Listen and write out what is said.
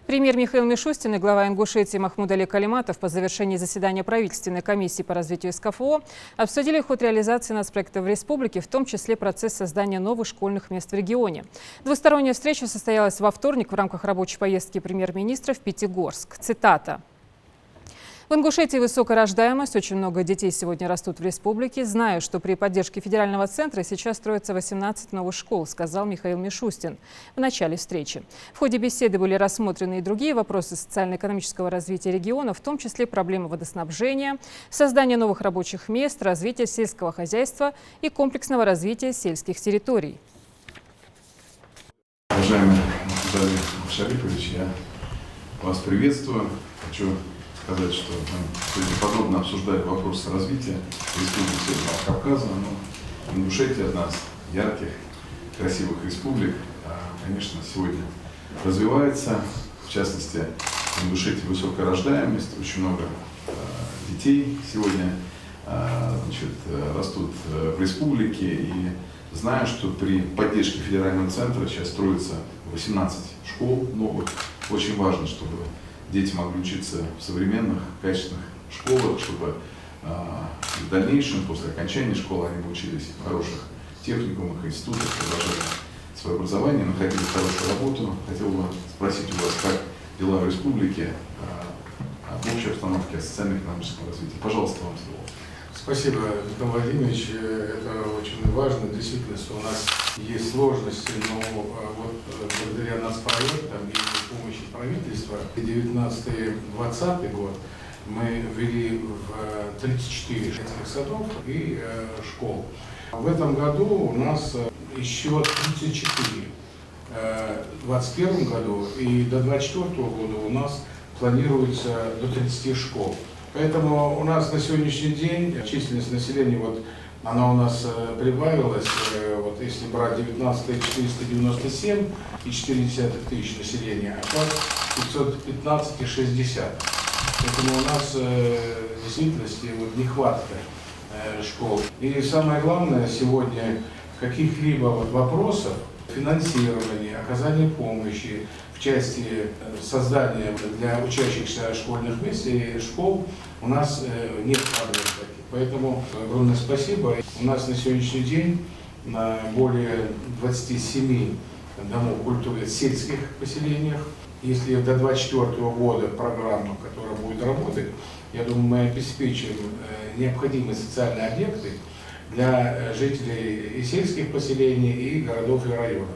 Премьер Михаил Мишустин и глава Ингушетии Махмуд Али Калиматов по завершении заседания правительственной комиссии по развитию СКФО обсудили ход реализации нацпроектов в республике, в том числе процесс создания новых школьных мест в регионе. Двусторонняя встреча состоялась во вторник в рамках рабочей поездки премьер-министра в Пятигорск. Цитата. В Ингушетии высокая рождаемость, очень много детей сегодня растут в республике. Знаю, что при поддержке федерального центра сейчас строится 18 новых школ, сказал Михаил Мишустин в начале встречи. В ходе беседы были рассмотрены и другие вопросы социально-экономического развития региона, в том числе проблемы водоснабжения, создание новых рабочих мест, развитие сельского хозяйства и комплексного развития сельских территорий. Уважаемый Махмуд Али Шарипович, я вас приветствую. Хочу сказать, что мы сегодня подробно обсуждали вопросы развития Республики Северного Кавказа. Ингушетия одна из ярких, красивых республик, конечно, сегодня развивается. В частности, в Ингушетии высокая рождаемость, очень много детей сегодня растут в республике. И знаю, что при поддержке федерального центра сейчас строится 18 школ новых. Очень важно, чтобы дети могли учиться в современных, качественных школах, чтобы в дальнейшем, после окончания школы, они бы учились в хороших техникумах, институтах, продолжали свое образование, находили хорошую работу. Хотел бы спросить у вас, как дела в республике, об общей обстановке, о социально-экономическом развитии. Пожалуйста, вам слово. Спасибо, Виктор Владимирович. Это очень важно. Действительно, что у нас есть сложности, но вот благодаря нацпроектам и помощи правительства 19-20 год мы ввели в 34 детских садов и школ. В этом году у нас еще 34. В 2021 году и до 2024 года у нас планируется до 30 школ. Поэтому у нас на сегодняшний день численность населения, вот она у нас прибавилась, вот если брать 19 497 и 4 тысяч населения, а сейчас 515 и 60. Поэтому у нас в действительности вот нехватка школ. И самое главное сегодня каких-либо вопросов финансирования, оказания помощи в части создания для учащихся школьных мест и школ у нас нет проблем таких. Поэтому огромное спасибо. У нас на сегодняшний день на более 27 домов культуры в сельских поселениях. Если до 2024 года программа, которая будет работать, я думаю, мы обеспечим необходимые социальные объекты для жителей и сельских поселений, и городов, и районов.